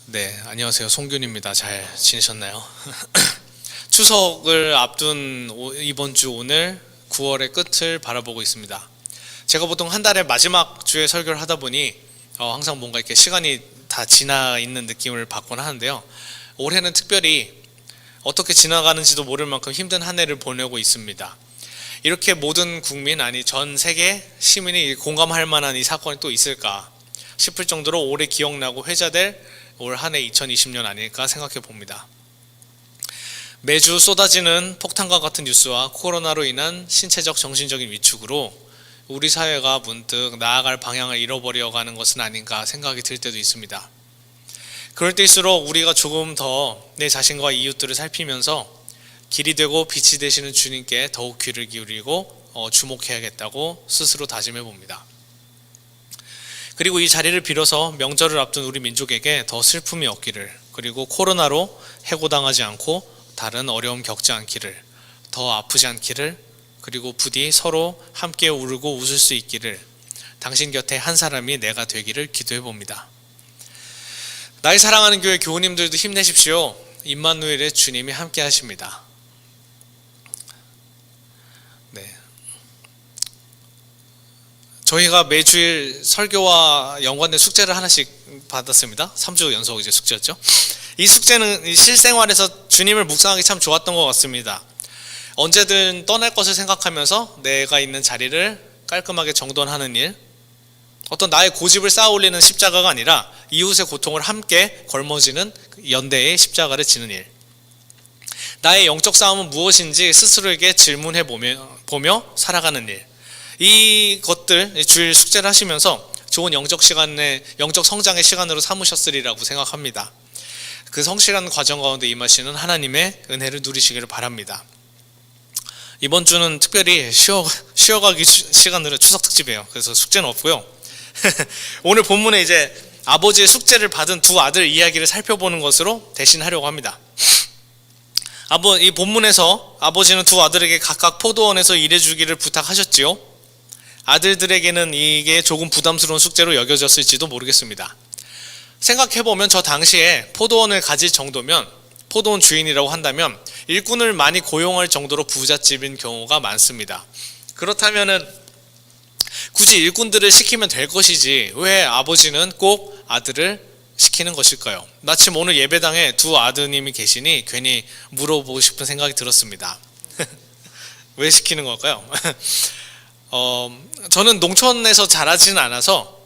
네, 안녕하세요. 송균입니다. 잘 지내셨나요? 추석을 앞둔 이번 주 오늘 9월의 끝을 바라보고 있습니다. 제가 보통 한 달의 마지막 주에 설교를 하다 보니 항상 뭔가 이렇게 시간이 다 지나 있는 느낌을 받곤 하는데요. 올해는 특별히 어떻게 지나가는지도 모를 만큼 힘든 한 해를 보내고 있습니다. 이렇게 모든 국민, 아니 전 세계 시민이 공감할 만한 이 사건이 또 있을까 싶을 정도로 오래 기억나고 회자될 올 한 해 2020년 아닐까 생각해 봅니다. 매주 쏟아지는 폭탄과 같은 뉴스와 코로나로 인한 신체적 정신적인 위축으로 우리 사회가 문득 나아갈 방향을 잃어버려가는 것은 아닌가 생각이 들 때도 있습니다. 그럴 때일수록 우리가 조금 더 내 자신과 이웃들을 살피면서 길이 되고 빛이 되시는 주님께 더욱 귀를 기울이고 주목해야겠다고 스스로 다짐해 봅니다. 그리고 이 자리를 빌어서 명절을 앞둔 우리 민족에게 더 슬픔이 없기를, 그리고 코로나로 해고당하지 않고 다른 어려움 겪지 않기를, 더 아프지 않기를, 그리고 부디 서로 함께 울고 웃을 수 있기를, 당신 곁에 한 사람이 내가 되기를 기도해 봅니다. 나의 사랑하는 교회 교우님들도 힘내십시오. 임마누엘의 주님이 함께 하십니다. 네. 저희가 매주일 설교와 연관된 숙제를 하나씩 받았습니다. 3주 연속 이제 숙제였죠. 이 숙제는 실생활에서 주님을 묵상하기 참 좋았던 것 같습니다. 언제든 떠날 것을 생각하면서 내가 있는 자리를 깔끔하게 정돈하는 일, 어떤 나의 고집을 쌓아 올리는 십자가가 아니라 이웃의 고통을 함께 걸머지는 연대의 십자가를 지는 일, 나의 영적 싸움은 무엇인지 스스로에게 질문해 보며 살아가는 일, 이것들 주일 숙제를 하시면서 좋은 영적 성장의 시간으로 삼으셨으리라고 생각합니다. 그 성실한 과정 가운데 임하시는 하나님의 은혜를 누리시기를 바랍니다. 이번 주는 특별히 쉬어가기 시간으로 추석 특집이에요. 그래서 숙제는 없고요. 오늘 본문에 이제 아버지의 숙제를 받은 두 아들 이야기를 살펴보는 것으로 대신 하려고 합니다. 이 본문에서 아버지는 두 아들에게 각각 포도원에서 일해주기를 부탁하셨지요. 아들들에게는 이게 조금 부담스러운 숙제로 여겨졌을지도 모르겠습니다. 생각해보면 저 당시에 포도원을 가질 정도면, 포도원 주인이라고 한다면 일꾼을 많이 고용할 정도로 부잣집인 경우가 많습니다. 그렇다면은 굳이 일꾼들을 시키면 될 것이지 왜 아버지는 꼭 아들을 시키는 것일까요? 마침 오늘 예배당에 두 아드님이 계시니 괜히 물어보고 싶은 생각이 들었습니다. 왜 시키는 걸까요? 저는 농촌에서 자라지는 않아서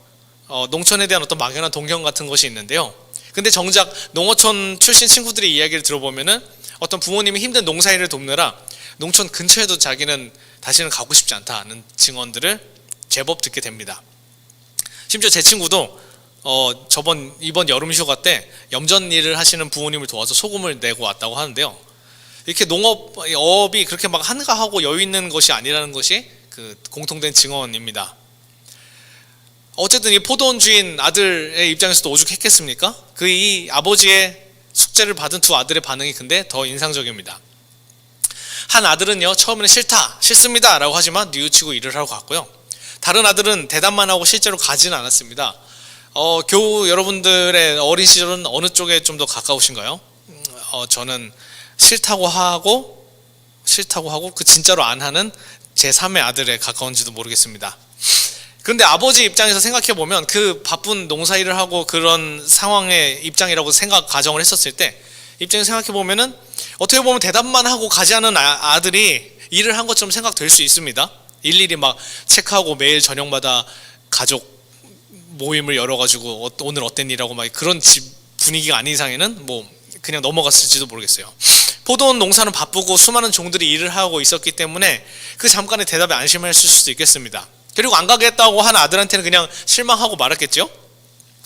농촌에 대한 어떤 막연한 동경 같은 것이 있는데요. 근데 정작 농어촌 출신 친구들의 이야기를 들어보면은 어떤 부모님이 힘든 농사일을 돕느라 농촌 근처에도 자기는 다시는 가고 싶지 않다는 증언들을 제법 듣게 됩니다. 심지어 제 친구도 이번 여름 휴가 때 염전 일을 하시는 부모님을 도와서 소금을 내고 왔다고 하는데요. 이렇게 농업이 그렇게 막 한가하고 여유 있는 것이 아니라는 것이 그 공통된 증언입니다. 어쨌든 이 포도원 주인 아들의 입장에서도 오죽했겠습니까? 이 아버지의 숙제를 받은 두 아들의 반응이 근데 더 인상적입니다. 한 아들은요, 처음에는 싫습니다 라고 하지만 뉘우치고 일을 하러 갔고요. 다른 아들은 대답만 하고 실제로 가지는 않았습니다. 교우 여러분들의 어린 시절은 어느 쪽에 좀 더 가까우신가요? 저는 싫다고 하고 그 진짜로 안 하는 제3의 아들에 가까운지도 모르겠습니다. 그런데 아버지 입장에서 생각해보면 그 바쁜 농사일을 하고 그런 상황의 입장이라고 가정을 했었을 때 입장에서 생각해보면은 어떻게 보면 대답만 하고 가지 않은 아들이 일을 한 것처럼 생각될 수 있습니다. 일일이 막 체크하고 매일 저녁마다 가족 모임을 열어가지고 오늘 어땠니라고 막 그런 집 분위기가 아닌 이상에는 뭐 그냥 넘어갔을지도 모르겠어요. 포도원 농사는 바쁘고 수많은 종들이 일을 하고 있었기 때문에 그 잠깐의 대답에 안심했을 수도 있겠습니다. 그리고 안 가겠다고 한 아들한테는 그냥 실망하고 말았겠죠.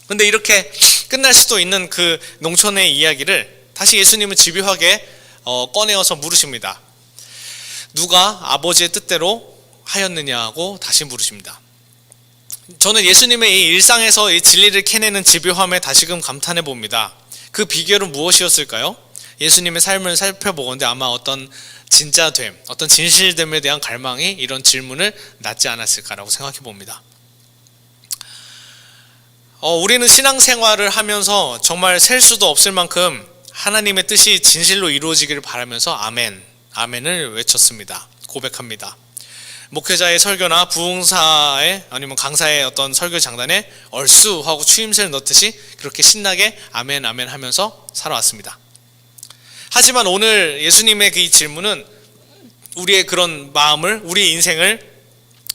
근데 이렇게 끝날 수도 있는 그 농촌의 이야기를 다시 예수님은 집요하게 꺼내어서 물으십니다. 누가 아버지의 뜻대로 하였느냐고 다시 물으십니다. 저는 예수님의 이 일상에서 이 진리를 캐내는 집요함에 다시금 감탄해 봅니다. 그 비결은 무엇이었을까요? 예수님의 삶을 살펴보건대 아마 어떤 진짜됨, 어떤 진실됨에 대한 갈망이 이런 질문을 낳지 않았을까라고 생각해 봅니다. 우리는 신앙생활을 하면서 정말 셀 수도 없을 만큼 하나님의 뜻이 진실로 이루어지기를 바라면서 아멘, 아멘을 외쳤습니다. 고백합니다. 목회자의 설교나 부흥사의 아니면 강사의 어떤 설교 장단에 얼쑤 하고 추임새를 넣듯이 그렇게 신나게 아멘 아멘 하면서 살아왔습니다. 하지만 오늘 예수님의 이 질문은 우리의 그런 마음을, 우리의 인생을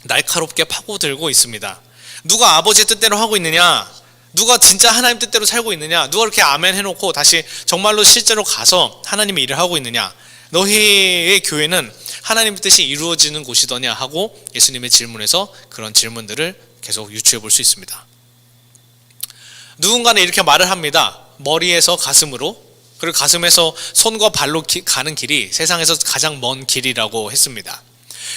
날카롭게 파고들고 있습니다. 누가 아버지의 뜻대로 하고 있느냐? 누가 진짜 하나님 뜻대로 살고 있느냐? 누가 이렇게 아멘 해놓고 다시 정말로 실제로 가서 하나님의 일을 하고 있느냐? 너희의 교회는 하나님의 뜻이 이루어지는 곳이더냐 하고 예수님의 질문에서 그런 질문들을 계속 유추해 볼 수 있습니다. 누군가는 이렇게 말을 합니다. 머리에서 가슴으로, 그리고 가슴에서 손과 발로 가는 길이 세상에서 가장 먼 길이라고 했습니다.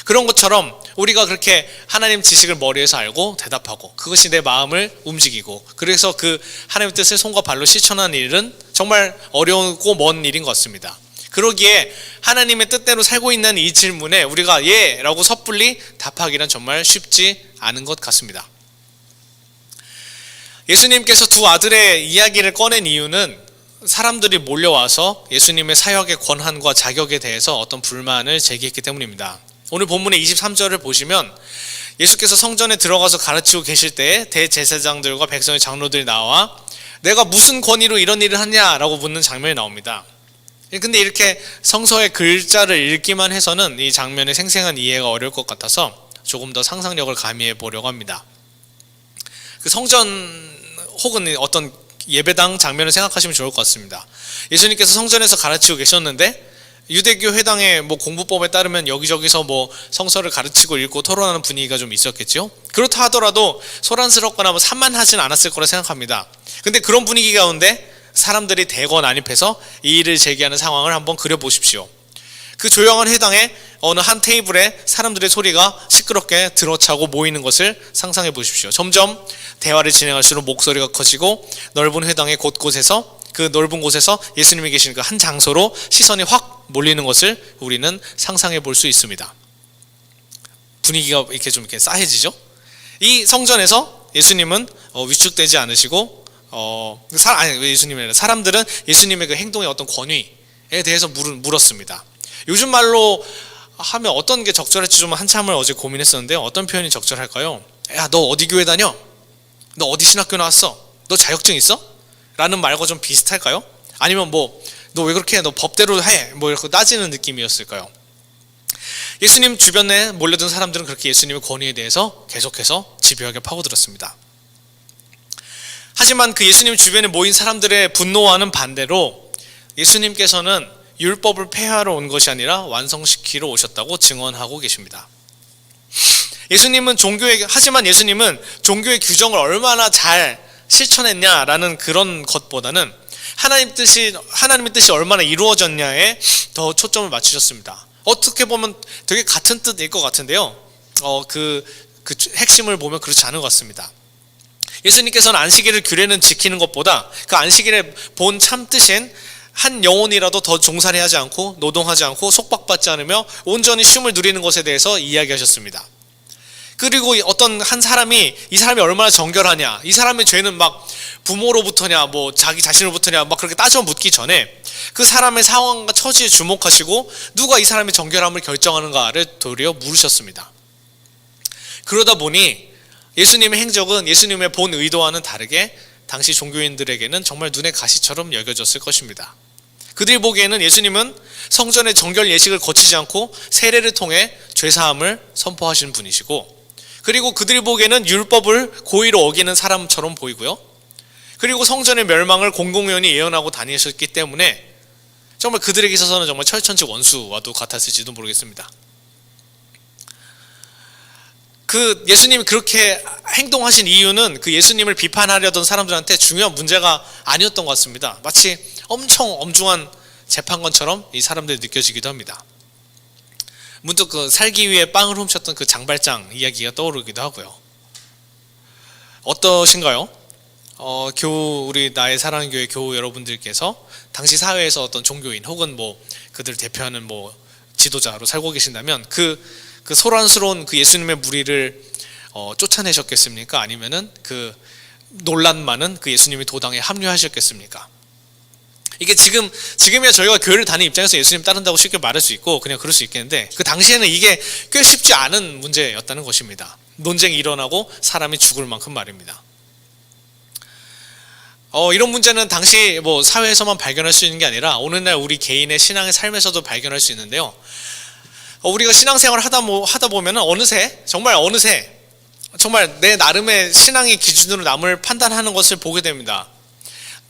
그런 것처럼 우리가 그렇게 하나님 지식을 머리에서 알고 대답하고 그것이 내 마음을 움직이고 그래서 그 하나님의 뜻을 손과 발로 실천하는 일은 정말 어려우고 먼 일인 것 같습니다. 그러기에 하나님의 뜻대로 살고 있는 이 질문에 우리가 예 라고 섣불리 답하기는 정말 쉽지 않은 것 같습니다. 예수님께서 두 아들의 이야기를 꺼낸 이유는 사람들이 몰려와서 예수님의 사역의 권한과 자격에 대해서 어떤 불만을 제기했기 때문입니다. 오늘 본문의 23절을 보시면 예수께서 성전에 들어가서 가르치고 계실 때 대제사장들과 백성의 장로들이 나와 내가 무슨 권위로 이런 일을 하냐라고 묻는 장면이 나옵니다. 근데 이렇게 성서의 글자를 읽기만 해서는 이 장면의 생생한 이해가 어려울 것 같아서 조금 더 상상력을 가미해 보려고 합니다. 그 성전 혹은 어떤 예배당 장면을 생각하시면 좋을 것 같습니다. 예수님께서 성전에서 가르치고 계셨는데 유대교 회당의 공부법에 따르면 여기저기서 성서를 가르치고 읽고 토론하는 분위기가 좀 있었겠죠. 그렇다 하더라도 소란스럽거나 산만하진 않았을 거라 생각합니다. 근데 그런 분위기 가운데 사람들이 대거 난입해서 이의를 제기하는 상황을 한번 그려보십시오. 그 조용한 회당에 어느 한 테이블에 사람들의 소리가 시끄럽게 들어차고 모이는 것을 상상해 보십시오. 점점 대화를 진행할수록 목소리가 커지고 넓은 회당의 곳곳에서 그 넓은 곳에서 예수님이 계신 그 한 장소로 시선이 확 몰리는 것을 우리는 상상해 볼 수 있습니다. 분위기가 이렇게 좀 이렇게 싸해지죠. 이 성전에서 예수님은 위축되지 않으시고 예수님이 아니라 사람들은 예수님의 그 행동의 어떤 권위에 대해서 물었습니다. 요즘 말로 하면 어떤 게 적절할지 좀 한참을 어제 고민했었는데요. 어떤 표현이 적절할까요? 야, 너 어디 교회 다녀? 너 어디 신학교 나왔어? 너 자격증 있어? 라는 말과 좀 비슷할까요? 아니면 너 왜 그렇게 해? 너 법대로 해? 이렇게 따지는 느낌이었을까요? 예수님 주변에 몰려든 사람들은 그렇게 예수님의 권위에 대해서 계속해서 집요하게 파고들었습니다. 하지만 그 예수님 주변에 모인 사람들의 분노와는 반대로 예수님께서는 율법을 폐하러 온 것이 아니라 완성시키러 오셨다고 증언하고 계십니다. 하지만 예수님은 종교의 규정을 얼마나 잘 실천했냐라는 그런 것보다는 하나님의 뜻이 얼마나 이루어졌냐에 더 초점을 맞추셨습니다. 어떻게 보면 되게 같은 뜻일 것 같은데요. 그 핵심을 보면 그렇지 않은 것 같습니다. 예수님께서는 안식일을 규례는 지키는 것보다 그 안식일의 본 참뜻인 한 영혼이라도 더 종살이 하지 않고 노동하지 않고 속박받지 않으며 온전히 쉼을 누리는 것에 대해서 이야기하셨습니다. 그리고 어떤 한 사람이 이 사람이 얼마나 정결하냐, 이 사람의 죄는 부모로부터냐 자기 자신으로부터냐 그렇게 따져 묻기 전에 그 사람의 상황과 처지에 주목하시고 누가 이 사람의 정결함을 결정하는가를 도리어 물으셨습니다. 그러다 보니 예수님의 행적은 예수님의 본 의도와는 다르게 당시 종교인들에게는 정말 눈의 가시처럼 여겨졌을 것입니다. 그들이 보기에는 예수님은 성전의 정결 예식을 거치지 않고 세례를 통해 죄사함을 선포하신 분이시고, 그리고 그들이 보기에는 율법을 고의로 어기는 사람처럼 보이고요, 그리고 성전의 멸망을 공공연히 예언하고 다니셨기 때문에 정말 그들에게 있어서는 정말 철천지 원수와도 같았을지도 모르겠습니다. 그 예수님이 그렇게 행동하신 이유는 그 예수님을 비판하려던 사람들한테 중요한 문제가 아니었던 것 같습니다. 마치 엄청 엄중한 재판관처럼 이 사람들이 느껴지기도 합니다. 문득 그 살기 위해 빵을 훔쳤던 그 장발장 이야기가 떠오르기도 하고요. 어떠신가요? 우리 나의 사랑하는 교회 교우 여러분들께서 당시 사회에서 어떤 종교인 혹은 그들 대표하는 지도자로 살고 계신다면 그 소란스러운 그 예수님의 무리를 쫓아내셨겠습니까? 아니면은 그 논란 많은 그 예수님이 도당에 합류하셨겠습니까? 이게 지금이야 저희가 교회를 다니는 입장에서 예수님 따른다고 쉽게 말할 수 있고 그냥 그럴 수 있겠는데, 그 당시에는 이게 꽤 쉽지 않은 문제였다는 것입니다. 논쟁이 일어나고 사람이 죽을 만큼 말입니다. 이런 문제는 당시 뭐 사회에서만 발견할 수 있는 게 아니라 오늘날 우리 개인의 신앙의 삶에서도 발견할 수 있는데요. 우리가 신앙생활을 하다 보면은 어느새 정말 내 나름의 신앙의 기준으로 남을 판단하는 것을 보게 됩니다.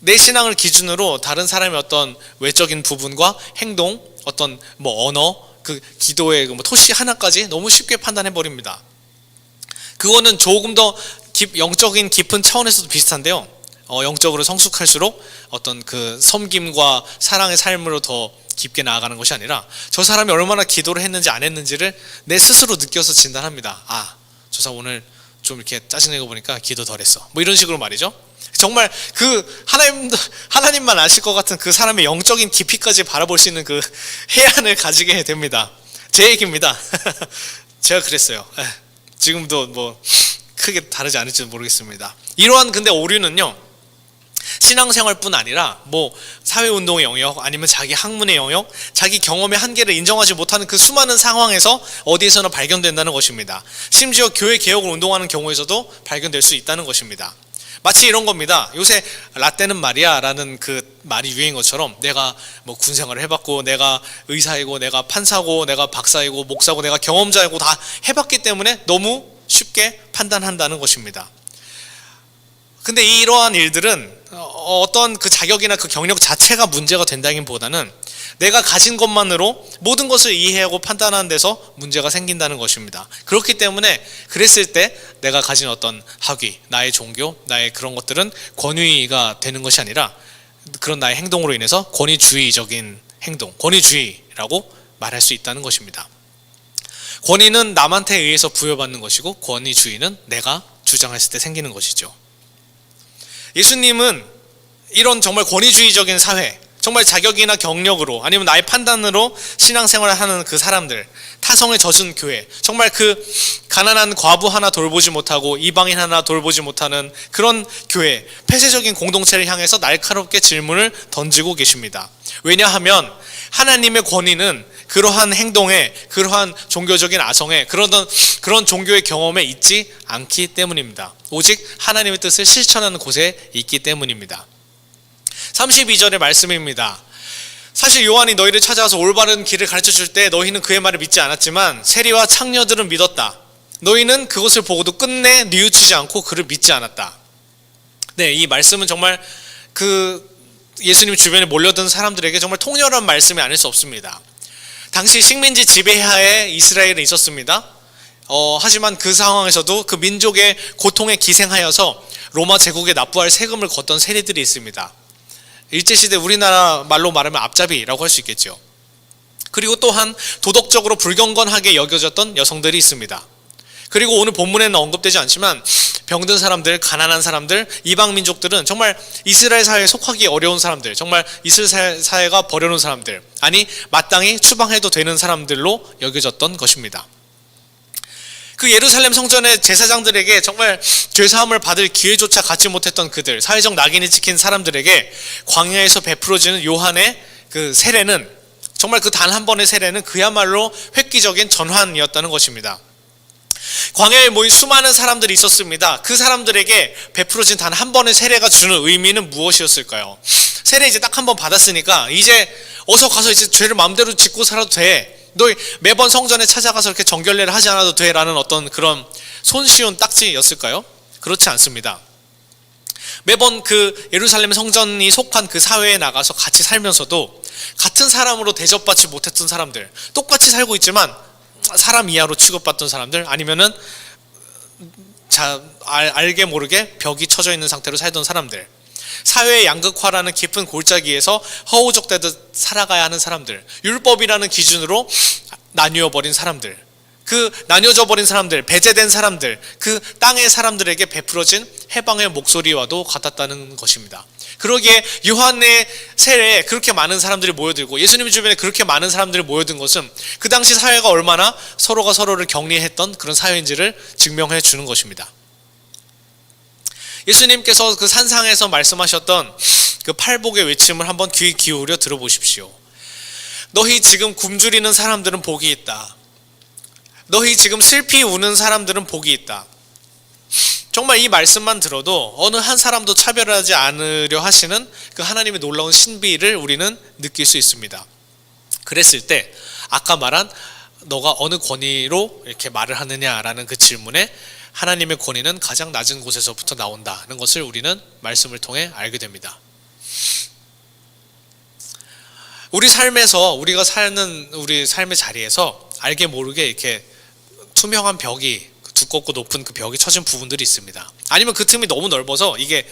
내 신앙을 기준으로 다른 사람의 어떤 외적인 부분과 행동, 어떤 뭐 언어, 그 기도의 뭐 토시 하나까지 너무 쉽게 판단해 버립니다. 그거는 조금 더 영적인 깊은 차원에서도 비슷한데요. 영적으로 성숙할수록 어떤 그 섬김과 사랑의 삶으로 더 깊게 나아가는 것이 아니라 저 사람이 얼마나 기도를 했는지 안 했는지를 내 스스로 느껴서 진단합니다. 저 사람 오늘 좀 이렇게 짜증내고 보니까 기도 덜 했어. 뭐 이런 식으로 말이죠. 정말 그 하나님만 아실 것 같은 그 사람의 영적인 깊이까지 바라볼 수 있는 그 해안을 가지게 됩니다. 제 얘기입니다. 제가 그랬어요. 지금도 뭐 크게 다르지 않을지도 모르겠습니다. 이러한 근데 오류는요, 신앙생활뿐 아니라 뭐 사회운동의 영역, 아니면 자기 학문의 영역, 자기 경험의 한계를 인정하지 못하는 그 수많은 상황에서 어디에서나 발견된다는 것입니다. 심지어 교회 개혁을 운동하는 경우에서도 발견될 수 있다는 것입니다. 마치 이런 겁니다. 요새 라떼는 말이야 라는 그 말이 유행인 것처럼 내가 뭐 군생활을 해봤고, 내가 의사이고, 내가 판사고, 내가 박사이고, 목사고, 내가 경험자이고 다 해봤기 때문에 너무 쉽게 판단한다는 것입니다. 근데 이러한 일들은 어떤 그 자격이나 그 경력 자체가 문제가 된다기보다는 내가 가진 것만으로 모든 것을 이해하고 판단하는 데서 문제가 생긴다는 것입니다. 그렇기 때문에 그랬을 때 내가 가진 어떤 학위, 나의 종교, 나의 그런 것들은 권위가 되는 것이 아니라 그런 나의 행동으로 인해서 권위주의적인 행동, 권위주의라고 말할 수 있다는 것입니다. 권위는 남한테 의해서 부여받는 것이고, 권위주의는 내가 주장했을 때 생기는 것이죠. 예수님은 이런 정말 권위주의적인 사회, 정말 자격이나 경력으로 아니면 나의 판단으로 신앙생활을 하는 그 사람들, 타성에 젖은 교회, 정말 그 가난한 과부 하나 돌보지 못하고 이방인 하나 돌보지 못하는 그런 교회, 폐쇄적인 공동체를 향해서 날카롭게 질문을 던지고 계십니다. 왜냐하면 하나님의 권위는 그러한 행동에, 그러한 종교적인 아성에, 그런 종교의 경험에 있지 않기 때문입니다. 오직 하나님의 뜻을 실천하는 곳에 있기 때문입니다. 32절의 말씀입니다. 사실 요한이 너희를 찾아와서 올바른 길을 가르쳐줄 때 너희는 그의 말을 믿지 않았지만 세리와 창녀들은 믿었다. 너희는 그것을 보고도 끝내 뉘우치지 않고 그를 믿지 않았다. 네, 이 말씀은 정말 그 예수님 주변에 몰려든 사람들에게 정말 통렬한 말씀이 아닐 수 없습니다. 당시 식민지 지배하에 이스라엘은 있었습니다. 하지만 그 상황에서도 그 민족의 고통에 기생하여서 로마 제국에 납부할 세금을 걷던 세리들이 있습니다. 일제시대 우리나라 말로 말하면 앞잡이라고 할 수 있겠죠. 그리고 또한 도덕적으로 불경건하게 여겨졌던 여성들이 있습니다. 그리고 오늘 본문에는 언급되지 않지만 병든 사람들, 가난한 사람들, 이방 민족들은 정말 이스라엘 사회에 속하기 어려운 사람들, 정말 이스라엘 사회가 버려놓은 사람들, 아니 마땅히 추방해도 되는 사람들로 여겨졌던 것입니다. 그 예루살렘 성전의 제사장들에게 정말 죄사함을 받을 기회조차 갖지 못했던 그들, 사회적 낙인이 찍힌 사람들에게 광야에서 베풀어지는 요한의 그 세례는, 정말 그 단 한 번의 세례는 그야말로 획기적인 전환이었다는 것입니다. 광야에 모인 수많은 사람들이 있었습니다. 그 사람들에게 베풀어진 단 한 번의 세례가 주는 의미는 무엇이었을까요? 세례 이제 딱 한 번 받았으니까 이제 어서 가서 이제 죄를 마음대로 짓고 살아도 돼. 너 매번 성전에 찾아가서 이렇게 정결례를 하지 않아도 돼 라는 어떤 그런 손쉬운 딱지였을까요? 그렇지 않습니다. 매번 그 예루살렘 성전이 속한 그 사회에 나가서 같이 살면서도 같은 사람으로 대접받지 못했던 사람들, 똑같이 살고 있지만 사람 이하로 취급받던 사람들, 아니면은 알게 모르게 벽이 쳐져 있는 상태로 살던 사람들, 사회의 양극화라는 깊은 골짜기에서 허우적대듯 살아가야 하는 사람들, 율법이라는 기준으로 나뉘어버린 사람들, 그 나뉘어져 버린 사람들, 배제된 사람들, 그 땅의 사람들에게 베풀어진 해방의 목소리와도 같았다는 것입니다. 그러기에 요한의 세례에 그렇게 많은 사람들이 모여들고 예수님 주변에 그렇게 많은 사람들이 모여든 것은 그 당시 사회가 얼마나 서로가 서로를 격리했던 그런 사회인지를 증명해 주는 것입니다. 예수님께서 그 산상에서 말씀하셨던 그 팔복의 외침을 한번 귀 기울여 들어보십시오. 너희 지금 굶주리는 사람들은 복이 있다. 너희 지금 슬피 우는 사람들은 복이 있다. 정말 이 말씀만 들어도 어느 한 사람도 차별하지 않으려 하시는 그 하나님의 놀라운 신비를 우리는 느낄 수 있습니다. 그랬을 때 아까 말한 너가 어느 권위로 이렇게 말을 하느냐라는 그 질문에 하나님의 권위는 가장 낮은 곳에서부터 나온다는 것을 우리는 말씀을 통해 알게 됩니다. 우리 삶에서 우리가 사는 우리 삶의 자리에서 알게 모르게 이렇게 투명한 벽이, 두껍고 높은 그 벽이 쳐진 부분들이 있습니다. 아니면 그 틈이 너무 넓어서, 이게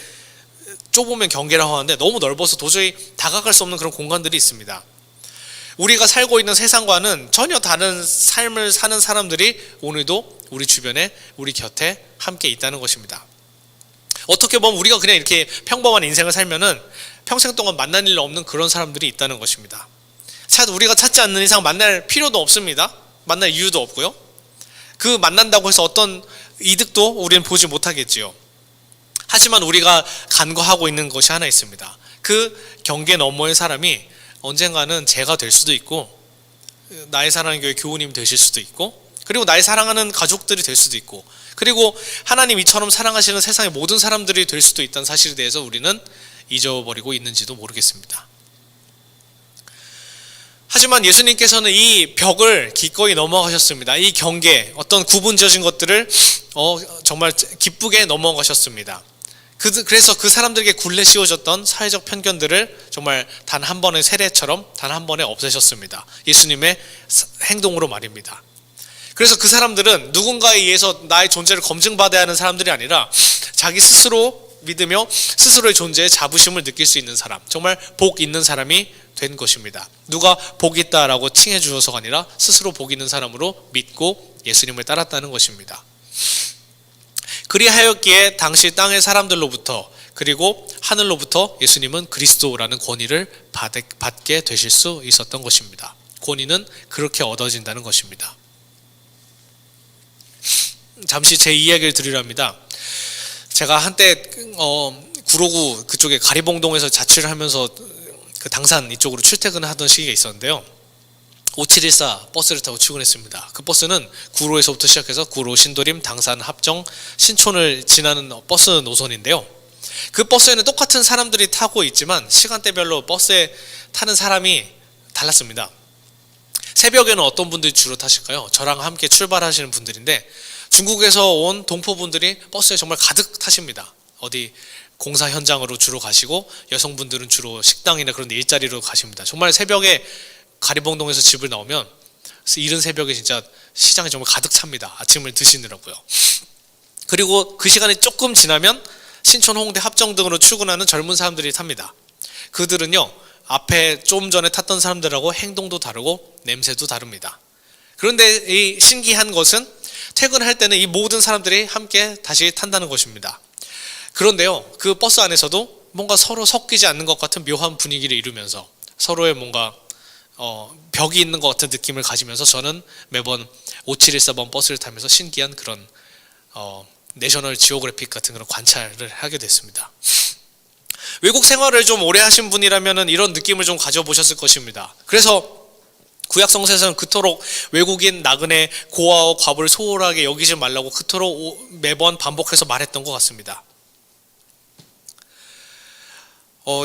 좁으면 경계라고 하는데 너무 넓어서 도저히 다가갈 수 없는 그런 공간들이 있습니다. 우리가 살고 있는 세상과는 전혀 다른 삶을 사는 사람들이 오늘도 우리 주변에, 우리 곁에 함께 있다는 것입니다. 어떻게 보면 우리가 그냥 이렇게 평범한 인생을 살면은 평생 동안 만날 일 없는 그런 사람들이 있다는 것입니다. 우리가 찾지 않는 이상 만날 필요도 없습니다. 만날 이유도 없고요. 그 만난다고 해서 어떤 이득도 우리는 보지 못하겠지요. 하지만 우리가 간과하고 있는 것이 하나 있습니다. 그 경계 너머의 사람이 언젠가는 제가 될 수도 있고, 나의 사랑하는 교회 교우님 되실 수도 있고, 그리고 나의 사랑하는 가족들이 될 수도 있고, 그리고 하나님 이처럼 사랑하시는 세상의 모든 사람들이 될 수도 있다는 사실에 대해서 우리는 잊어버리고 있는지도 모르겠습니다. 하지만 예수님께서는 이 벽을 기꺼이 넘어가셨습니다. 이 경계, 어떤 구분지어진 것들을 정말 기쁘게 넘어가셨습니다. 그래서 그 사람들에게 굴레 씌워졌던 사회적 편견들을 정말 단 한 번의 세례처럼 단 한 번에 없애셨습니다. 예수님의 행동으로 말입니다. 그래서 그 사람들은 누군가에 의해서 나의 존재를 검증받아야 하는 사람들이 아니라 자기 스스로 믿으며 스스로의 존재에 자부심을 느낄 수 있는 사람, 정말 복 있는 사람이 된 것입니다. 누가 복 있다라고 칭해 주셔서가 아니라 스스로 복 있는 사람으로 믿고 예수님을 따랐다는 것입니다. 그리하였기에 당시 땅의 사람들로부터 그리고 하늘로부터 예수님은 그리스도라는 권위를 받게 되실 수 있었던 것입니다. 권위는 그렇게 얻어진다는 것입니다. 잠시 제 이야기를 드리랍니다. 제가 한때 구로구 그쪽에 가리봉동에서 자취를 하면서 그 당산 이쪽으로 출퇴근을 하던 시기가 있었는데요. 5714 버스를 타고 출근했습니다. 그 버스는 구로에서부터 시작해서 구로, 신도림, 당산, 합정, 신촌을 지나는 버스 노선인데요. 그 버스에는 똑같은 사람들이 타고 있지만 시간대별로 버스에 타는 사람이 달랐습니다. 새벽에는 어떤 분들이 주로 타실까요? 저랑 함께 출발하시는 분들인데 중국에서 온 동포분들이 버스에 정말 가득 타십니다. 어디 공사 현장으로 주로 가시고 여성분들은 주로 식당이나 그런 데 일자리로 가십니다. 정말 새벽에 가리봉동에서 집을 나오면 이른 새벽에 진짜 시장이 정말 가득 찹니다. 아침을 드시느라고요. 그리고 그 시간이 조금 지나면 신촌, 홍대, 합정 등으로 출근하는 젊은 사람들이 탑니다. 그들은요, 앞에 좀 전에 탔던 사람들하고 행동도 다르고 냄새도 다릅니다. 그런데 이 신기한 것은 퇴근할 때는 이 모든 사람들이 함께 다시 탄다는 것입니다. 그런데요, 그 버스 안에서도 뭔가 서로 섞이지 않는 것 같은 묘한 분위기를 이루면서 서로의 뭔가 벽이 있는 것 같은 느낌을 가지면서 저는 매번 5714번 버스를 타면서 신기한 그런 내셔널 지오그래픽 같은 그런 관찰을 하게 됐습니다. 외국 생활을 좀 오래 하신 분이라면 이런 느낌을 좀 가져보셨을 것입니다. 그래서 구약 성서에서는 그토록 외국인 나그네 고아와 과부를 소홀하게 여기지 말라고 그토록 매번 반복해서 말했던 것 같습니다.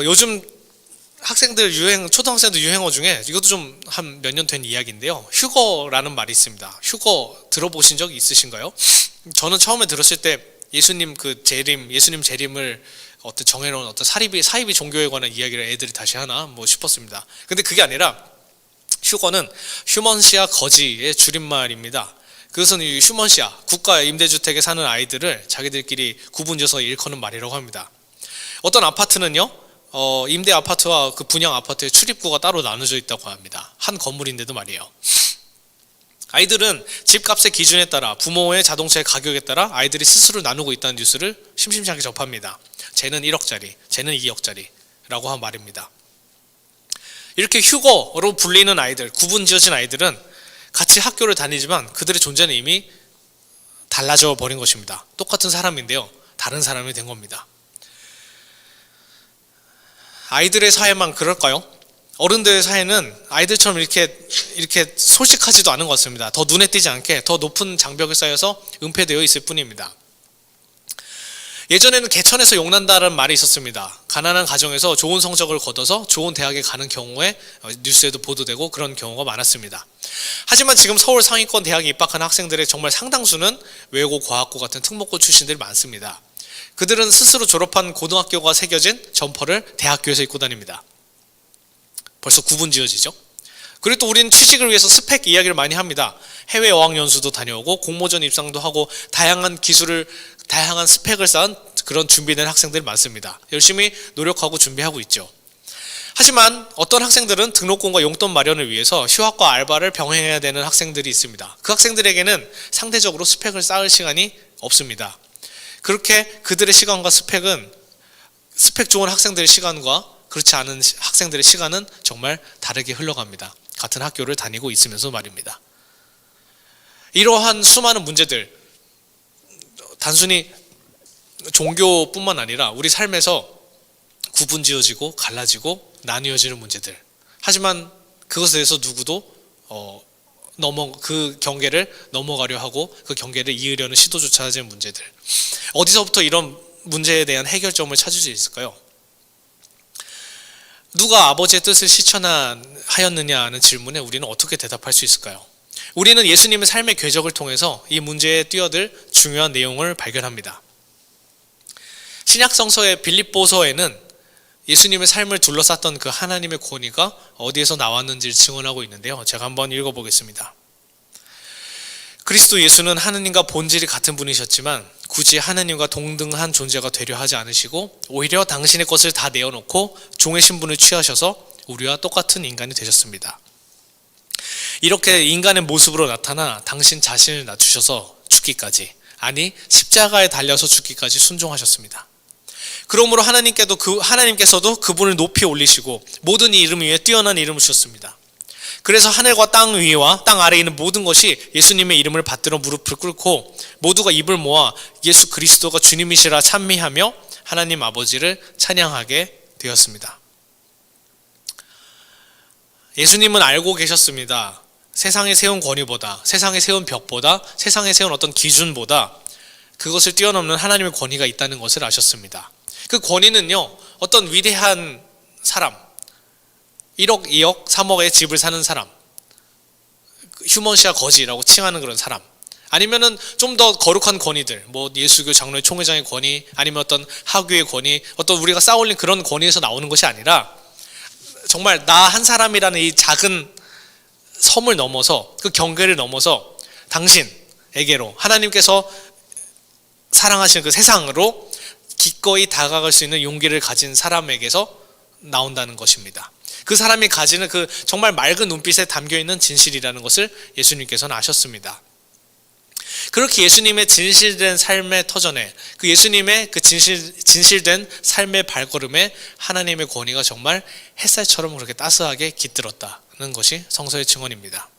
요즘 학생들 초등학생들 유행어 중에 이것도 좀 한 몇 년 된 이야기인데요. 휴거라는 말이 있습니다. 휴거 들어보신 적 있으신가요? 저는 처음에 들었을 때 예수님 재림을 어떤 정해놓은 어떤 사이비 종교에 관한 이야기를 애들이 다시 하나 싶었습니다. 근데 그게 아니라 휴거는 휴먼시아 거지의 줄임말입니다. 그것은 이 휴먼시아, 국가 임대주택에 사는 아이들을 자기들끼리 구분져서 일컫는 말이라고 합니다. 어떤 아파트는요, 임대 아파트와 그 분양 아파트의 출입구가 따로 나눠져 있다고 합니다. 한 건물인데도 말이에요. 아이들은 집값의 기준에 따라 부모의 자동차의 가격에 따라 아이들이 스스로 나누고 있다는 뉴스를 심심찮게 접합니다. 쟤는 1억짜리, 쟤는 2억짜리라고 한 말입니다. 이렇게 휴거로 불리는 아이들, 구분지어진 아이들은 같이 학교를 다니지만 그들의 존재는 이미 달라져 버린 것입니다. 똑같은 사람인데요, 다른 사람이 된 겁니다. 아이들의 사회만 그럴까요? 어른들의 사회는 아이들처럼 이렇게 솔직하지도 않은 것 같습니다. 더 눈에 띄지 않게 더 높은 장벽을 쌓여서 은폐되어 있을 뿐입니다. 예전에는 개천에서 용난다는 말이 있었습니다. 가난한 가정에서 좋은 성적을 거둬서 좋은 대학에 가는 경우에 뉴스에도 보도되고 그런 경우가 많았습니다. 하지만 지금 서울 상위권 대학에 입학한 학생들의 정말 상당수는 외고, 과학고 같은 특목고 출신들이 많습니다. 그들은 스스로 졸업한 고등학교가 새겨진 점퍼를 대학교에서 입고 다닙니다. 벌써 구분 지어지죠? 그리고 또 우리는 취직을 위해서 스펙 이야기를 많이 합니다. 해외 어학연수도 다녀오고 공모전 입상도 하고 다양한 스펙을 쌓은 그런 준비된 학생들이 많습니다. 열심히 노력하고 준비하고 있죠. 하지만 어떤 학생들은 등록금과 용돈 마련을 위해서 휴학과 알바를 병행해야 되는 학생들이 있습니다. 그 학생들에게는 상대적으로 스펙을 쌓을 시간이 없습니다. 그렇게 그들의 시간과 스펙은 스펙 좋은 학생들의 시간과 그렇지 않은 학생들의 시간은 정말 다르게 흘러갑니다. 같은 학교를 다니고 있으면서 말입니다. 이러한 수많은 문제들, 단순히 종교뿐만 아니라 우리 삶에서 구분지어지고 갈라지고 나뉘어지는 문제들. 하지만 그것에 대해서 누구도 그 경계를 넘어가려 하고 그 경계를 이으려는 시도조차 하지 않는 문제들. 어디서부터 이런 문제에 대한 해결점을 찾을 수 있을까요? 누가 아버지의 뜻을 실천하였느냐는 질문에 우리는 어떻게 대답할 수 있을까요? 우리는 예수님의 삶의 궤적을 통해서 이 문제에 뛰어들 중요한 내용을 발견합니다. 신약성서의 빌립보서에는 예수님의 삶을 둘러쌌던 그 하나님의 권위가 어디에서 나왔는지를 증언하고 있는데요. 제가 한번 읽어보겠습니다. 그리스도 예수는 하느님과 본질이 같은 분이셨지만 굳이 하느님과 동등한 존재가 되려 하지 않으시고 오히려 당신의 것을 다 내어놓고 종의 신분을 취하셔서 우리와 똑같은 인간이 되셨습니다. 이렇게 인간의 모습으로 나타나 당신 자신을 낮추셔서 죽기까지, 아니 십자가에 달려서 죽기까지 순종하셨습니다. 그러므로 하나님께서도 그분을 높이 올리시고 모든 이름 위에 뛰어난 이름을 주셨습니다. 그래서 하늘과 땅 위와 땅 아래에 있는 모든 것이 예수님의 이름을 받들어 무릎을 꿇고 모두가 입을 모아 예수 그리스도가 주님이시라 찬미하며 하나님 아버지를 찬양하게 되었습니다. 예수님은 알고 계셨습니다. 세상에 세운 권위보다, 세상에 세운 벽보다, 세상에 세운 어떤 기준보다 그것을 뛰어넘는 하나님의 권위가 있다는 것을 아셨습니다. 그 권위는요, 어떤 위대한 사람, 1억, 2억, 3억의 집을 사는 사람, 휴먼시아 거지라고 칭하는 그런 사람, 아니면은 좀 더 거룩한 권위들, 뭐 예수교 장로회 총회장의 권위, 아니면 어떤 하교의 권위, 어떤 우리가 쌓아올린 그런 권위에서 나오는 것이 아니라 정말 나 한 사람이라는 이 작은 섬을 넘어서, 그 경계를 넘어서 당신에게로, 하나님께서 사랑하시는 그 세상으로 기꺼이 다가갈 수 있는 용기를 가진 사람에게서 나온다는 것입니다. 그 사람이 가지는 그 정말 맑은 눈빛에 담겨있는 진실이라는 것을 예수님께서는 아셨습니다. 그렇게 예수님의 진실된 삶의 터전에, 그 예수님의 그 진실된 삶의 발걸음에 하나님의 권위가 정말 햇살처럼 그렇게 따스하게 깃들었다는 것이 성서의 증언입니다.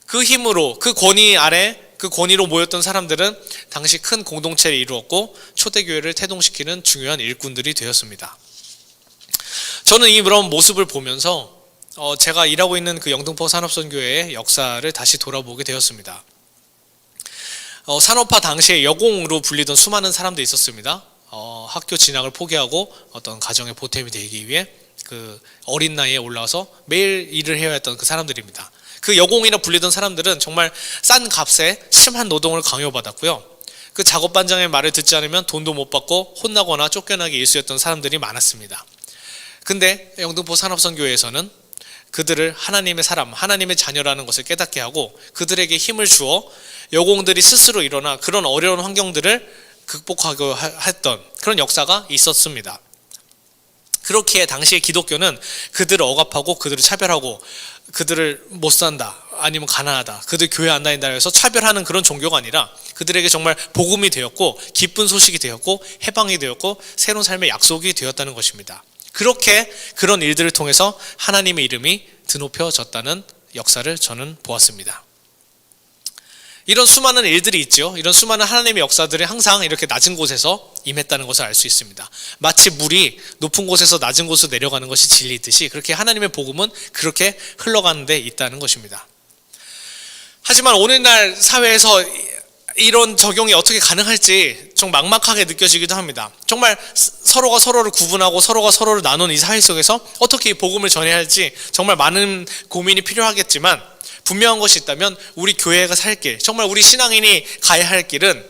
그 힘으로, 그 권위 아래, 그 권위로 모였던 사람들은 당시 큰 공동체를 이루었고 초대교회를 태동시키는 중요한 일꾼들이 되었습니다. 저는 이런 모습을 보면서 제가 일하고 있는 그 영등포 산업선교회의 역사를 다시 돌아보게 되었습니다. 산업화 당시에 여공으로 불리던 수많은 사람들이 있었습니다. 학교 진학을 포기하고 어떤 가정의 보탬이 되기 위해 그 어린 나이에 올라와서 매일 일을 해야 했던 그 사람들입니다. 그 여공이라 불리던 사람들은 정말 싼 값에 심한 노동을 강요받았고요. 그 작업반장의 말을 듣지 않으면 돈도 못 받고 혼나거나 쫓겨나기 일쑤였던 사람들이 많았습니다. 근데 영등포 산업선교회에서는 그들을 하나님의 사람, 하나님의 자녀라는 것을 깨닫게 하고 그들에게 힘을 주어 여공들이 스스로 일어나 그런 어려운 환경들을 극복하고 했던 그런 역사가 있었습니다. 그렇기에 당시의 기독교는 그들을 억압하고 그들을 차별하고 그들을 못 산다, 아니면 가난하다, 그들 교회 안 다닌다 해서 차별하는 그런 종교가 아니라 그들에게 정말 복음이 되었고 기쁜 소식이 되었고 해방이 되었고 새로운 삶의 약속이 되었다는 것입니다. 그렇게 그런 일들을 통해서 하나님의 이름이 드높여졌다는 역사를 저는 보았습니다. 이런 수많은 일들이 있죠. 이런 수많은 하나님의 역사들이 항상 이렇게 낮은 곳에서 임했다는 것을 알 수 있습니다. 마치 물이 높은 곳에서 낮은 곳으로 내려가는 것이 진리듯이 그렇게 하나님의 복음은 그렇게 흘러가는 데 있다는 것입니다. 하지만 오늘날 사회에서 이런 적용이 어떻게 가능할지 좀 막막하게 느껴지기도 합니다. 정말 서로가 서로를 구분하고 서로가 서로를 나눈 이 사회 속에서 어떻게 이 복음을 전해야 할지 정말 많은 고민이 필요하겠지만 분명한 것이 있다면 우리 교회가 살 길, 정말 우리 신앙인이 가야 할 길은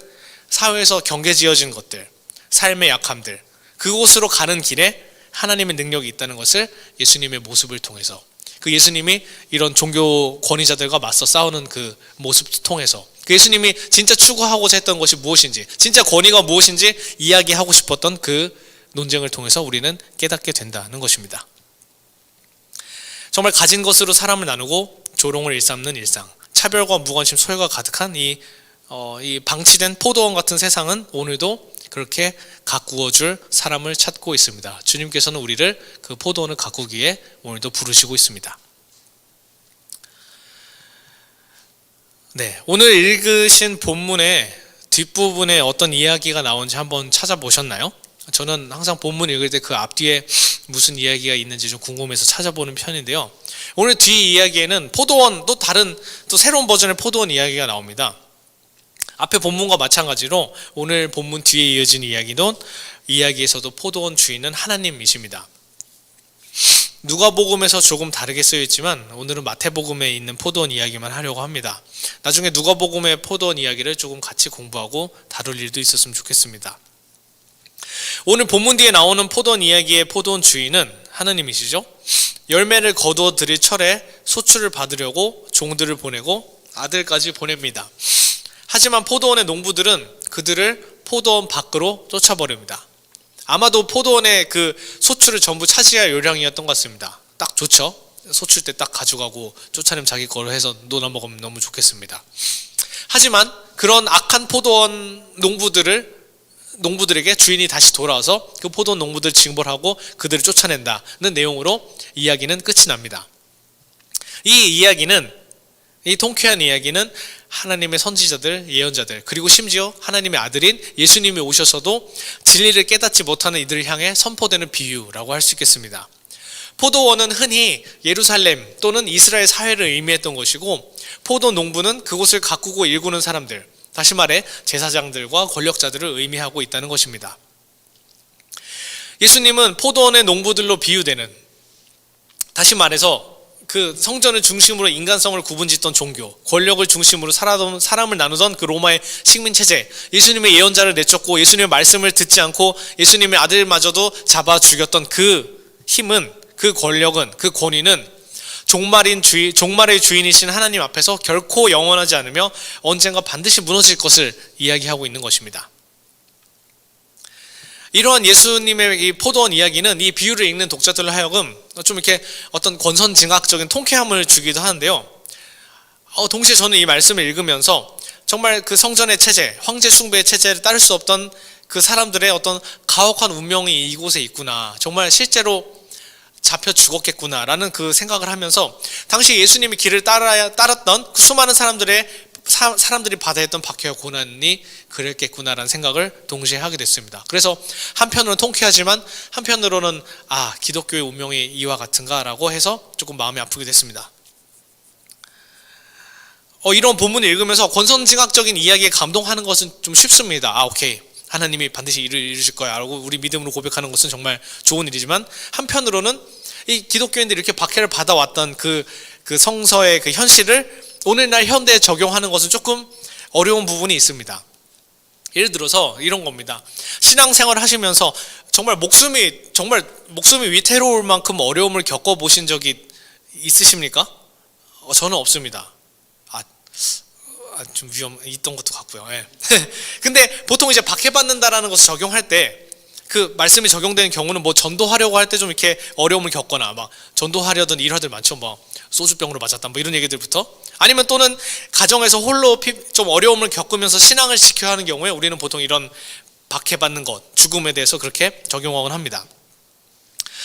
사회에서 경계지어진 것들, 삶의 약함들, 그곳으로 가는 길에 하나님의 능력이 있다는 것을 예수님의 모습을 통해서, 그 예수님이 이런 종교 권위자들과 맞서 싸우는 그 모습 통해서, 그 예수님이 진짜 추구하고자 했던 것이 무엇인지, 진짜 권위가 무엇인지 이야기하고 싶었던 그 논쟁을 통해서 우리는 깨닫게 된다는 것입니다. 정말 가진 것으로 사람을 나누고 조롱을 일삼는 일상, 차별과 무관심, 소외가 가득한 이 방치된 포도원 같은 세상은 오늘도 그렇게 가꾸어줄 사람을 찾고 있습니다. 주님께서는 우리를 그 포도원을 가꾸기에 오늘도 부르시고 있습니다. 네, 오늘 읽으신 본문의 뒷부분에 어떤 이야기가 나온지 한번 찾아보셨나요? 저는 항상 본문 읽을 때 그 앞뒤에 무슨 이야기가 있는지 좀 궁금해서 찾아보는 편인데요. 오늘 뒤 이야기에는 포도원, 또 새로운 버전의 포도원 이야기가 나옵니다. 앞에 본문과 마찬가지로 오늘 본문 뒤에 이어진 이야기에서도 포도원 주인은 하나님이십니다. 누가복음에서 조금 다르게 쓰여있지만 오늘은 마태복음에 있는 포도원 이야기만 하려고 합니다. 나중에 누가복음의 포도원 이야기를 조금 같이 공부하고 다룰 일도 있었으면 좋겠습니다. 오늘 본문 뒤에 나오는 포도원 이야기의 포도원 주인은 하나님이시죠. 열매를 거두어 들일 철에 소출을 받으려고 종들을 보내고 아들까지 보냅니다. 하지만 포도원의 농부들은 그들을 포도원 밖으로 쫓아버립니다. 아마도 포도원의 그 소출을 전부 차지할 요량이었던 것 같습니다. 딱 좋죠. 소출 때 딱 가져가고 쫓아내면 자기 거로 해서 논아 먹으면 너무 좋겠습니다. 하지만 그런 악한 포도원 농부들에게 주인이 다시 돌아와서 그 포도원 농부들 징벌하고 그들을 쫓아낸다는 내용으로 이야기는 끝이 납니다. 이 통쾌한 이야기는 하나님의 선지자들, 예언자들, 그리고 심지어 하나님의 아들인 예수님이 오셔서도 진리를 깨닫지 못하는 이들을 향해 선포되는 비유라고 할 수 있겠습니다. 포도원은 흔히 예루살렘 또는 이스라엘 사회를 의미했던 것이고, 포도 농부는 그곳을 가꾸고 일구는 사람들, 다시 말해 제사장들과 권력자들을 의미하고 있다는 것입니다. 예수님은 포도원의 농부들로 비유되는, 다시 말해서 그 성전을 중심으로 인간성을 구분짓던 종교, 권력을 중심으로 살아던 사람을 나누던 그 로마의 식민체제, 예수님의 예언자를 내쫓고 예수님의 말씀을 듣지 않고 예수님의 아들마저도 잡아 죽였던 그 힘은, 그 권력은, 그 권위는 종말의 주인이신 하나님 앞에서 결코 영원하지 않으며 언젠가 반드시 무너질 것을 이야기하고 있는 것입니다. 이러한 예수님의 이 포도원 이야기는 이 비유를 읽는 독자들로 하여금 좀 이렇게 어떤 권선징악적인 통쾌함을 주기도 하는데요. 동시에 저는 이 말씀을 읽으면서 정말 그 성전의 체제, 황제 숭배의 체제를 따를 수 없던 그 사람들의 어떤 가혹한 운명이 이곳에 있구나, 정말 실제로 잡혀 죽었겠구나라는 그 생각을 하면서 당시 예수님이 길을 따랐던 그 수많은 사람들이 받아야 했던 박해와 고난이 그랬겠구나라는 생각을 동시에 하게 됐습니다. 그래서 한편으로는 통쾌하지만 한편으로는 기독교의 운명이 이와 같은가라고 해서 조금 마음이 아프게 됐습니다. 이런 본문을 읽으면서 권선징악적인 이야기에 감동하는 것은 좀 쉽습니다. 오케이, 하나님이 반드시 일을 이루실 거야 라고 우리 믿음으로 고백하는 것은 정말 좋은 일이지만, 한편으로는 이 기독교인들이 이렇게 박해를 받아왔던 그 성서의 그 현실을 오늘날 현대에 적용하는 것은 조금 어려운 부분이 있습니다. 예를 들어서 이런 겁니다. 신앙생활을 하시면서 정말 목숨이 위태로울 만큼 어려움을 겪어보신 적이 있으십니까? 저는 없습니다. 좀 있던 것도 같고요. 예. 근데 보통 이제 박해받는다라는 것을 적용할 때 그 말씀이 적용되는 경우는 뭐 전도하려고 할 때 좀 이렇게 어려움을 겪거나, 막 전도하려던 일화들 많죠. 뭐 소주병으로 맞았다, 뭐 이런 얘기들부터, 아니면 또는 가정에서 홀로 좀 어려움을 겪으면서 신앙을 지켜야 하는 경우에 우리는 보통 이런 박해받는 것, 죽음에 대해서 그렇게 적용하곤 합니다.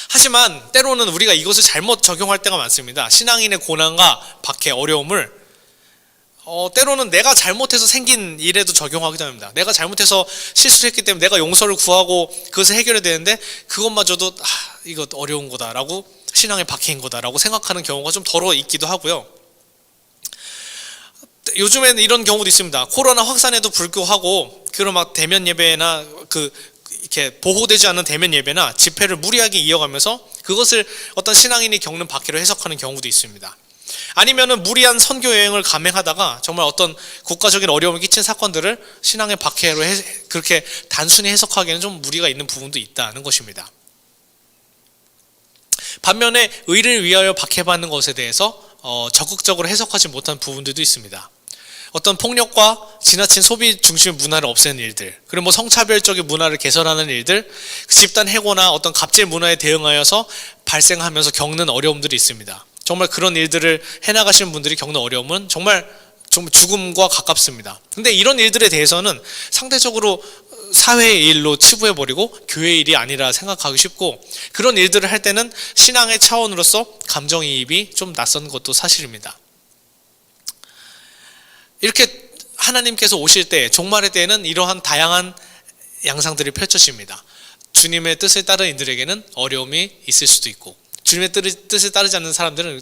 하지만 때로는 우리가 이것을 잘못 적용할 때가 많습니다. 신앙인의 고난과 박해, 어려움을 때로는 내가 잘못해서 생긴 일에도 적용하기도 합니다. 내가 잘못해서 실수를 했기 때문에 내가 용서를 구하고 그것을 해결해야 되는데 그것마저도 이거 어려운 거다라고 신앙의 박해인 거다라고 생각하는 경우가 좀 덜어 있기도 하고요. 요즘에는 이런 경우도 있습니다. 코로나 확산에도 불구하고 그런 막 대면 예배나 이렇게 보호되지 않는 대면 예배나 집회를 무리하게 이어가면서 그것을 어떤 신앙인이 겪는 박해로 해석하는 경우도 있습니다. 아니면은 무리한 선교 여행을 감행하다가 정말 어떤 국가적인 어려움을 끼친 사건들을 신앙의 박해로 그렇게 단순히 해석하기에는 좀 무리가 있는 부분도 있다는 것입니다. 반면에 의를 위하여 박해받는 것에 대해서 적극적으로 해석하지 못한 부분들도 있습니다. 어떤 폭력과 지나친 소비 중심의 문화를 없애는 일들, 그리고 성차별적인 문화를 개선하는 일들, 집단 해고나 어떤 갑질 문화에 대응하여서 발생하면서 겪는 어려움들이 있습니다. 정말 그런 일들을 해나가시는 분들이 겪는 어려움은 정말 죽음과 가깝습니다. 근데 이런 일들에 대해서는 상대적으로 사회의 일로 치부해버리고 교회의 일이 아니라 생각하기 쉽고, 그런 일들을 할 때는 신앙의 차원으로서 감정이입이 좀 낯선 것도 사실입니다. 이렇게 하나님께서 오실 때, 종말의 때에는 이러한 다양한 양상들이 펼쳐집니다. 주님의 뜻을 따르는 이들에게는 어려움이 있을 수도 있고, 주님의 뜻을 따르지 않는 사람들은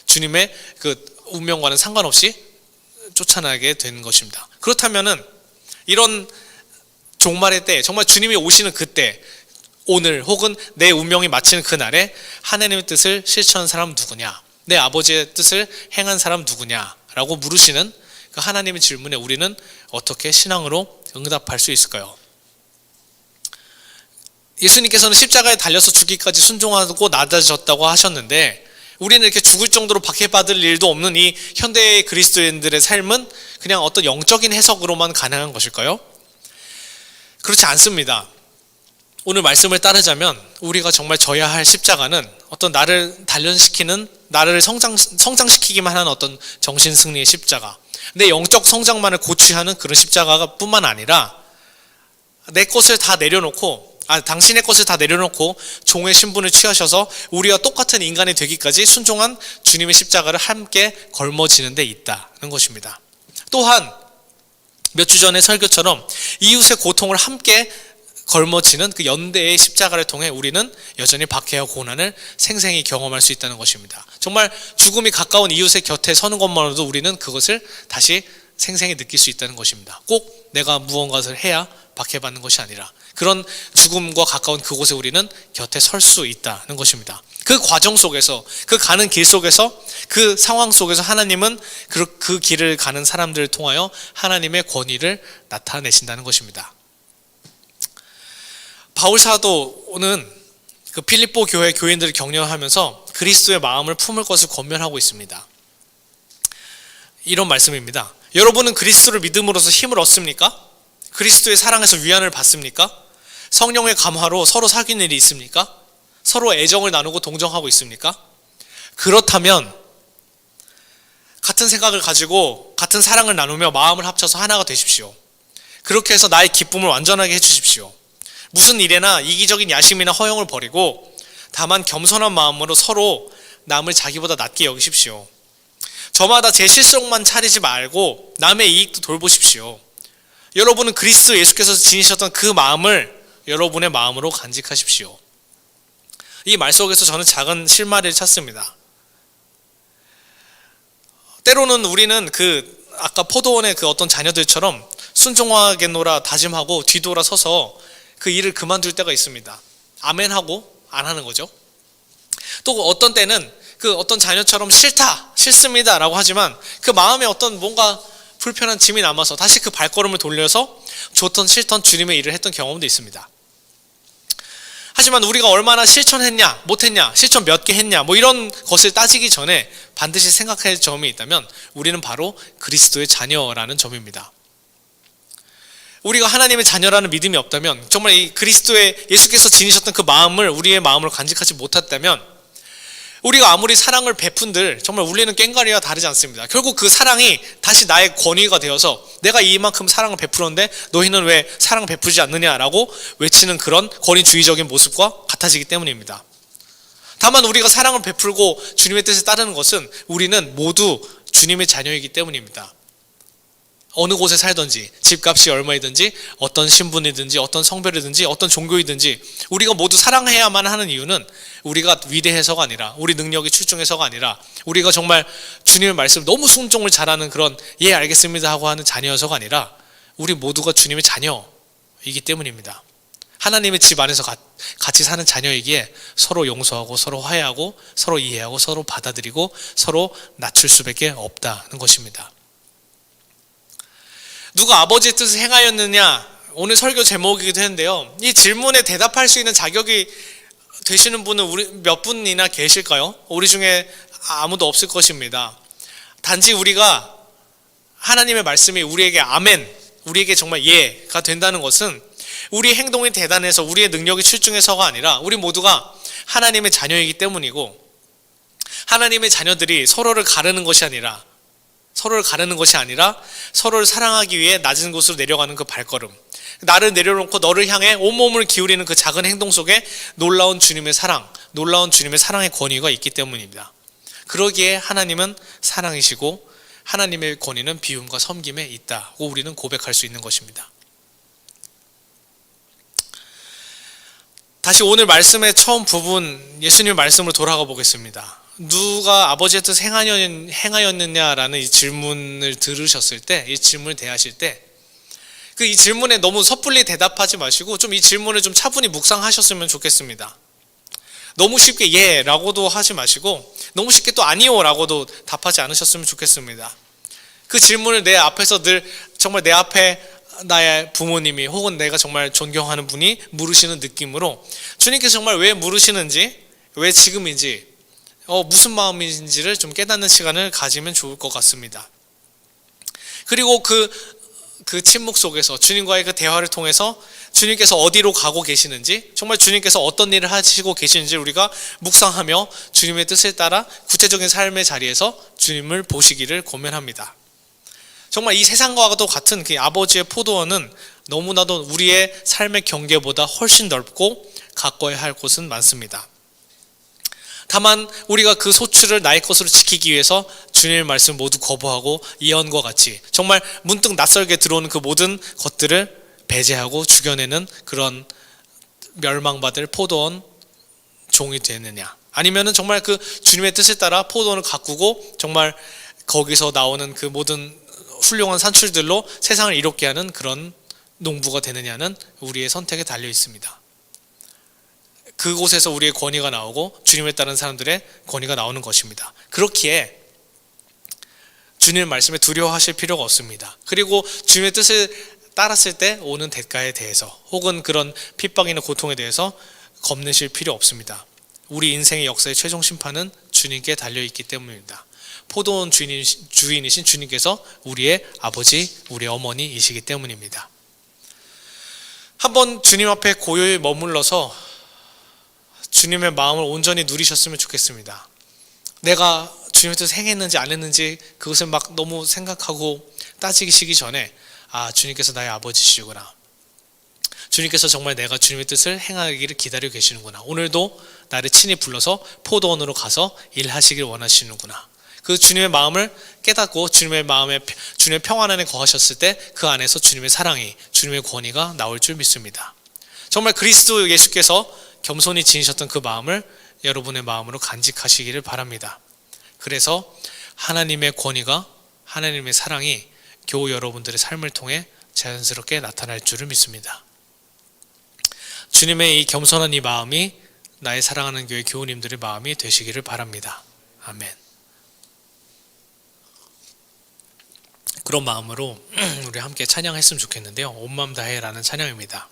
주님의 그 운명과는 상관없이 쫓아나게 되는 것입니다. 그렇다면은 이런 종말의 때, 정말 주님이 오시는 그때, 오늘 혹은 내 운명이 마치는 그날에 하나님의 뜻을 실천한 사람 누구냐, 내 아버지의 뜻을 행한 사람 누구냐라고 물으시는 그 하나님의 질문에 우리는 어떻게 신앙으로 응답할 수 있을까요? 예수님께서는 십자가에 달려서 죽기까지 순종하고 낮아졌다고 하셨는데, 우리는 이렇게 죽을 정도로 박해받을 일도 없는 이 현대의 그리스도인들의 삶은 그냥 어떤 영적인 해석으로만 가능한 것일까요? 그렇지 않습니다. 오늘 말씀을 따르자면 우리가 정말 져야 할 십자가는 어떤 나를 단련시키는, 나를 성장시키기만 하는 어떤 정신승리의 십자가, 내 영적 성장만을 고취하는 그런 십자가가 뿐만 아니라 내 것을 다 내려놓고, 당신의 것을 다 내려놓고 종의 신분을 취하셔서 우리와 똑같은 인간이 되기까지 순종한 주님의 십자가를 함께 걸머지는 데 있다는 것입니다. 또한 몇 주 전의 설교처럼 이웃의 고통을 함께 걸머지는 그 연대의 십자가를 통해 우리는 여전히 박해와 고난을 생생히 경험할 수 있다는 것입니다. 정말 죽음이 가까운 이웃의 곁에 서는 것만으로도 우리는 그것을 다시 생생히 느낄 수 있다는 것입니다. 꼭 내가 무언가를 해야 박해받는 것이 아니라 그런 죽음과 가까운 그곳에 우리는 곁에 설 수 있다는 것입니다. 그 과정 속에서, 그 가는 길 속에서, 그 상황 속에서 하나님은 그 길을 가는 사람들을 통하여 하나님의 권위를 나타내신다는 것입니다. 바울 사도는 그 필립보 교회 교인들을 격려하면서 그리스도의 마음을 품을 것을 권면하고 있습니다. 이런 말씀입니다. 여러분은 그리스도를 믿음으로써 힘을 얻습니까? 그리스도의 사랑에서 위안을 받습니까? 성령의 감화로 서로 사귀는 일이 있습니까? 서로 애정을 나누고 동정하고 있습니까? 그렇다면 같은 생각을 가지고 같은 사랑을 나누며 마음을 합쳐서 하나가 되십시오. 그렇게 해서 나의 기쁨을 완전하게 해주십시오. 무슨 일에나 이기적인 야심이나 허영을 버리고 다만 겸손한 마음으로 서로 남을 자기보다 낮게 여기십시오. 저마다 제 실속만 차리지 말고 남의 이익도 돌보십시오. 여러분은 그리스도 예수께서 지니셨던 그 마음을 여러분의 마음으로 간직하십시오. 이 말 속에서 저는 작은 실마리를 찾습니다. 때로는 우리는 아까 포도원의 그 어떤 자녀들처럼 순종하겠노라 다짐하고 뒤돌아서서 그 일을 그만둘 때가 있습니다. 아멘하고 안 하는 거죠. 또 어떤 때는 그 어떤 자녀처럼 싫습니다 라고 하지만 그 마음에 어떤 뭔가 불편한 짐이 남아서 다시 그 발걸음을 돌려서 좋던 싫던 주님의 일을 했던 경험도 있습니다. 하지만 우리가 얼마나 실천했냐 못했냐, 실천 몇 개 했냐, 이런 것을 따지기 전에 반드시 생각해야 할 점이 있다면 우리는 바로 그리스도의 자녀라는 점입니다. 우리가 하나님의 자녀라는 믿음이 없다면, 정말 이 그리스도의 예수께서 지니셨던 그 마음을 우리의 마음으로 간직하지 못했다면, 우리가 아무리 사랑을 베푼들 정말 울리는 꽹과리와 다르지 않습니다. 결국 그 사랑이 다시 나의 권위가 되어서 내가 이만큼 사랑을 베풀었는데 너희는 왜 사랑을 베풀지 않느냐라고 외치는 그런 권위주의적인 모습과 같아지기 때문입니다. 다만 우리가 사랑을 베풀고 주님의 뜻에 따르는 것은 우리는 모두 주님의 자녀이기 때문입니다. 어느 곳에 살든지, 집값이 얼마이든지, 어떤 신분이든지, 어떤 성별이든지, 어떤 종교이든지 우리가 모두 사랑해야만 하는 이유는 우리가 위대해서가 아니라, 우리 능력이 출중해서가 아니라, 우리가 정말 주님의 말씀을 너무 순종을 잘하는 그런 예 알겠습니다 하고 하는 자녀여서가 아니라 우리 모두가 주님의 자녀이기 때문입니다. 하나님의 집 안에서 같이 사는 자녀이기에 서로 용서하고 서로 화해하고 서로 이해하고 서로 받아들이고 서로 낮출 수밖에 없다는 것입니다. 누가 아버지의 뜻을 행하였느냐, 오늘 설교 제목이기도 했는데요. 이 질문에 대답할 수 있는 자격이 되시는 분은 몇 분이나 계실까요? 우리 중에 아무도 없을 것입니다. 단지 우리가 하나님의 말씀이 우리에게 아멘, 우리에게 정말 예가 된다는 것은 우리의 행동이 대단해서 우리의 능력이 출중해서가 아니라 우리 모두가 하나님의 자녀이기 때문이고, 하나님의 자녀들이 서로를 가르는 것이 아니라 서로를 사랑하기 위해 낮은 곳으로 내려가는 그 발걸음, 나를 내려놓고 너를 향해 온몸을 기울이는 그 작은 행동 속에 놀라운 주님의 사랑, 놀라운 주님의 사랑의 권위가 있기 때문입니다. 그러기에 하나님은 사랑이시고 하나님의 권위는 비움과 섬김에 있다고 우리는 고백할 수 있는 것입니다. 다시 오늘 말씀의 처음 부분, 예수님 말씀으로 돌아가 보겠습니다. 누가 아버지의 뜻 행하였느냐라는 이 질문을 들으셨을 때, 이 질문을 대하실 때, 이 질문에 너무 섣불리 대답하지 마시고 좀 이 질문을 좀 차분히 묵상하셨으면 좋겠습니다. 너무 쉽게 예라고도 하지 마시고 너무 쉽게 또 아니요라고도 답하지 않으셨으면 좋겠습니다. 그 질문을 내 앞에서 늘 정말 내 앞에 나의 부모님이 혹은 내가 정말 존경하는 분이 물으시는 느낌으로 주님께서 정말 왜 물으시는지, 왜 지금인지, 무슨 마음인지를 좀 깨닫는 시간을 가지면 좋을 것 같습니다. 그리고 그 침묵 속에서 주님과의 그 대화를 통해서 주님께서 어디로 가고 계시는지, 정말 주님께서 어떤 일을 하시고 계시는지 우리가 묵상하며 주님의 뜻에 따라 구체적인 삶의 자리에서 주님을 보시기를 권면합니다. 정말 이 세상과도 같은 그 아버지의 포도원은 너무나도 우리의 삶의 경계보다 훨씬 넓고 가꿔야 할 곳은 많습니다. 다만 우리가 그 소출을 나의 것으로 지키기 위해서 주님의 말씀 모두 거부하고 예언과 같이 정말 문득 낯설게 들어오는 그 모든 것들을 배제하고 죽여내는 그런 멸망받을 포도원 종이 되느냐, 아니면은 정말 그 주님의 뜻에 따라 포도원을 가꾸고 정말 거기서 나오는 그 모든 훌륭한 산출들로 세상을 이롭게 하는 그런 농부가 되느냐는 우리의 선택에 달려 있습니다. 그곳에서 우리의 권위가 나오고 주님에 따른 사람들의 권위가 나오는 것입니다. 그렇기에 주님의 말씀에 두려워하실 필요가 없습니다. 그리고 주님의 뜻을 따랐을 때 오는 대가에 대해서 혹은 그런 핍박이나 고통에 대해서 겁내실 필요 없습니다. 우리 인생의 역사의 최종 심판은 주님께 달려있기 때문입니다. 포도원 주인이신 주님께서 우리의 아버지, 우리의 어머니이시기 때문입니다. 한번 주님 앞에 고요히 머물러서 주님의 마음을 온전히 누리셨으면 좋겠습니다. 내가 주님의 뜻을 행했는지 안 했는지 그것을 막 너무 생각하고 따지기 전에 주님께서 나의 아버지시구나, 주님께서 정말 내가 주님의 뜻을 행하기를 기다리고 계시는구나, 오늘도 나를 친히 불러서 포도원으로 가서 일하시길 원하시는구나, 그 주님의 마음을 깨닫고 주님의 평안 안에 거하셨을 때 그 안에서 주님의 사랑이, 주님의 권위가 나올 줄 믿습니다. 정말 그리스도 예수께서 겸손히 지니셨던 그 마음을 여러분의 마음으로 간직하시기를 바랍니다. 그래서 하나님의 권위가, 하나님의 사랑이 교우 여러분들의 삶을 통해 자연스럽게 나타날 줄을 믿습니다. 주님의 이 겸손한 이 마음이 나의 사랑하는 교회 교우님들의 마음이 되시기를 바랍니다. 아멘. 그런 마음으로 우리 함께 찬양했으면 좋겠는데요. 온 마음 다해라는 찬양입니다.